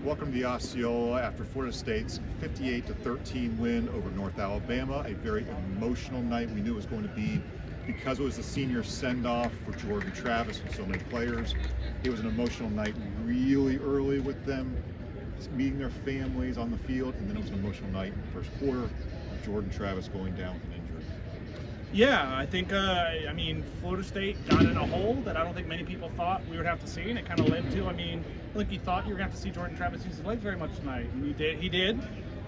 Welcome to the Osceola after Florida State's 58-13 win over North Alabama. A very emotional night. We knew it was going to be because it was the senior send-off for Jordan Travis and so many players. It was an emotional night really early with them meeting their families on the field, and then it was an emotional night in the first quarter. Jordan Travis going down with an injury. Yeah, I think, Florida State got in a hole that I don't think many people thought we would have to see, and it kind of led to, I think you thought you were going to have to see Jordan Travis use his legs very much tonight, and he did.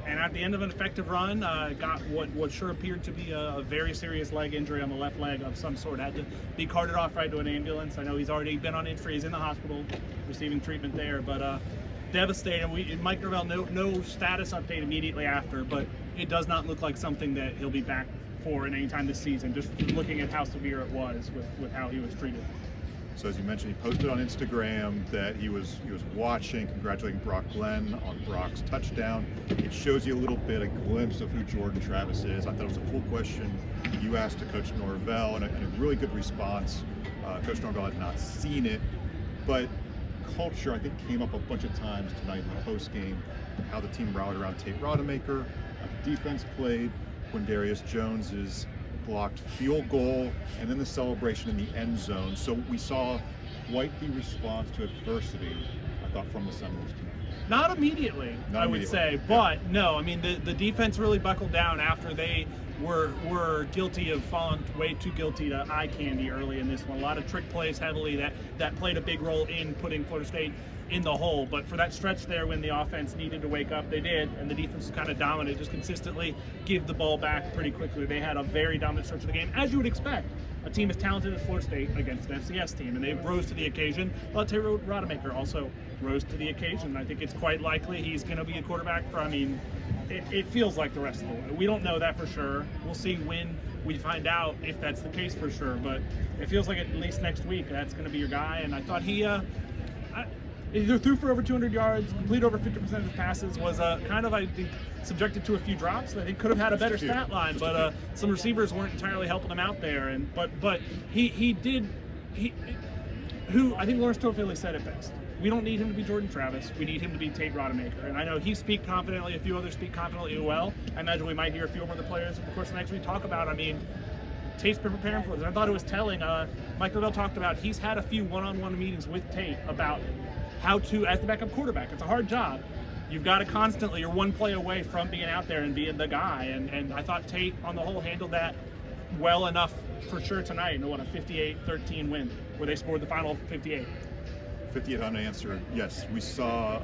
And at the end of an effective run, got what sure appeared to be a very serious leg injury on the left leg of some sort. Had to be carted off right to an ambulance. I know he's already been on injury. He's in the hospital receiving treatment there, but devastating. Mike Norvell, no status update immediately after, but it does not look like something that he'll be back for in any time this season, just looking at how severe it was with how he was treated. So as you mentioned, he posted on Instagram that he was watching, congratulating Brock Glenn on Brock's touchdown. It shows you a little bit, a glimpse of who Jordan Travis is. I thought it was a cool question you asked to Coach Norvell, and a really good response. Coach Norvell had not seen it, but culture, I think, came up a bunch of times tonight in the post game. How the team rallied around Tate Rodemaker, how the defense played, Quindarius Jones's blocked field goal, and then the celebration in the end zone. So we saw quite the response to adversity, I thought, from the Seminoles tonight. Not immediately, I would say, but no, the defense really buckled down after they were guilty of falling way too guilty to eye candy early in this one. A lot of trick plays heavily that played a big role in putting Florida State in the hole. But for that stretch there when the offense needed to wake up, they did, and the defense was kind of dominant, just consistently give the ball back pretty quickly. They had a very dominant stretch of the game, as you would expect. A team as talented as Florida State against an FCS team, and they rose to the occasion. But Tate Rodemaker also rose to the occasion. I think it's quite likely he's going to be a quarterback for, it feels like the rest of the way. We don't know that for sure. We'll see when we find out if that's the case for sure, but it feels like at least next week that's going to be your guy. And I thought he threw for over 200 yards, completed over 50% of his passes, was I think, subjected to a few drops. I think could have had a better stat line, but some receivers weren't entirely helping him out there. And but I think Lawrence Toafili said it best. We don't need him to be Jordan Travis. We need him to be Tate Rodemaker. And I know he speak confidently. A few others speak confidently as well. I imagine we might hear a few other players, of course, next week talk about. Tate's been preparing for this. I thought it was telling. Mike Norvell talked about he's had a few one-on-one meetings with Tate about how to, as the backup quarterback, it's a hard job. You've got to constantly, you're one play away from being out there and being the guy. And I thought Tate, on the whole, handled that well enough for sure tonight in a 58-13 win, where they scored the final 58. 58 unanswered. Yes, we saw,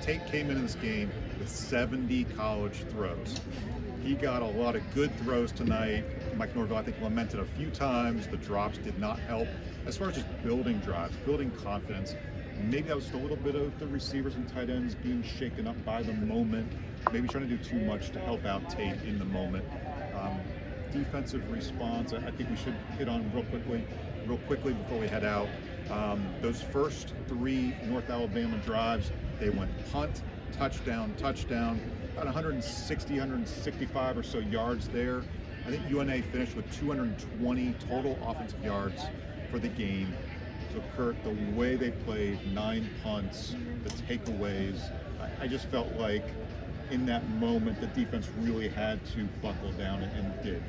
Tate came in this game with 70 college throws. He got a lot of good throws tonight. Mike Norvell, I think, lamented a few times. The drops did not help. As far as just building drives, building confidence, maybe that was just a little bit of the receivers and tight ends being shaken up by the moment, maybe trying to do too much to help out Tate in the moment. Defensive response, I think we should hit on real quickly before we head out. Those first three North Alabama drives, they went punt, touchdown, about 160, 165 or so yards there. I think UNA finished with 220 total offensive yards for the game. So Curt, the way they played, 9 punts, the takeaways, I just felt like in that moment the defense really had to buckle down and did.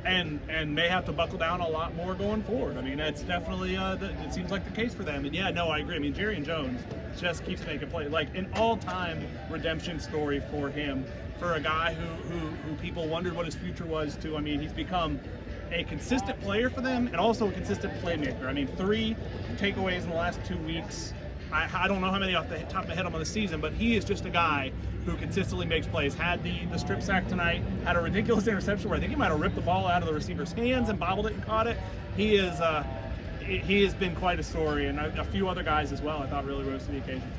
And may have to buckle down a lot more going forward. That's definitely, it seems like the case for them. And yeah, no, I agree. Jerian Jones just keeps making plays. Like an all-time redemption story for him, for a guy who people wondered what his future was to. He's become a consistent player for them and also a consistent playmaker. 3 takeaways in the last 2 weeks. I don't know how many off the top of my head on the season, but he is just a guy who consistently makes plays. Had the strip sack tonight, had a ridiculous interception where I think he might have ripped the ball out of the receiver's hands and bobbled it and caught it. He has been quite a story, and a few other guys as well I thought really rose to the occasion.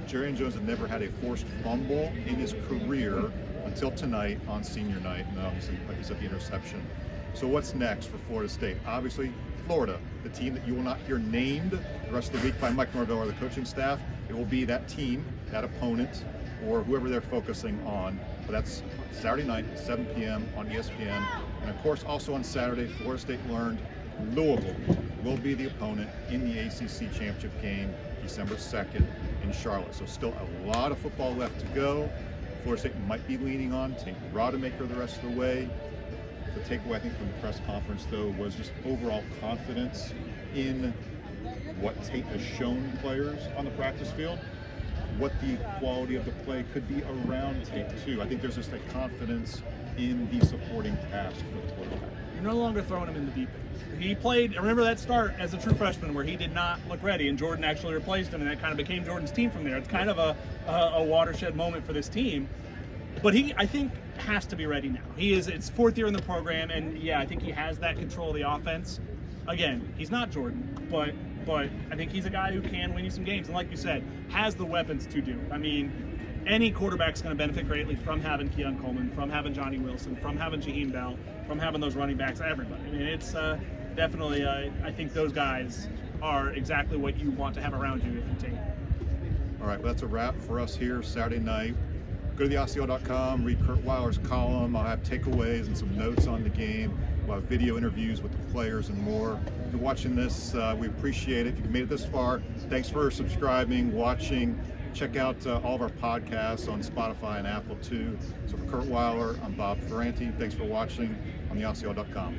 Jerian Jones had never had a forced fumble in his career until tonight on senior night, and obviously, like you said, the interception. So what's next for Florida State? Obviously, Florida, the team that you will not hear named the rest of the week by Mike Norvell or the coaching staff. It will be that team, that opponent, or whoever they're focusing on. But that's Saturday night, 7 p.m. on ESPN. And of course, also on Saturday, Florida State learned Louisville will be the opponent in the ACC championship game December 2nd in Charlotte. So still a lot of football left to go. Florida State might be leaning on Tate Rodemaker the rest of the way. The takeaway, I think, from the press conference, though, was just overall confidence in what Tate has shown players on the practice field, what the quality of the play could be around Tate, too. I think there's just a confidence in the supporting cast for the quarterback. You're no longer throwing him in the deep end. He played, I remember that start as a true freshman where he did not look ready, and Jordan actually replaced him, and that kind of became Jordan's team from there. It's kind of a watershed moment for this team. But he, I think, has to be ready now. It's fourth year in the program, and yeah, I think he has that control of the offense. Again, he's not Jordan, but I think he's a guy who can win you some games, and like you said, has the weapons to do it. I mean, any quarterback's going to benefit greatly from having Keon Coleman, from having Johnny Wilson, from having Jaheim Bell, from having those running backs, everybody. I mean, it's definitely, I think those guys are exactly what you want to have around you if you take. All right, well, that's a wrap for us here Saturday night. Go to theosceola.com, read Curt Weiler's column. I'll have takeaways and some notes on the game. We'll have video interviews with the players and more. If you're watching this, we appreciate it. If you've made it this far, thanks for subscribing, watching. Check out all of our podcasts on Spotify and Apple too. So for Curt Weiler, I'm Bob Ferrante. Thanks for watching on theosceola.com.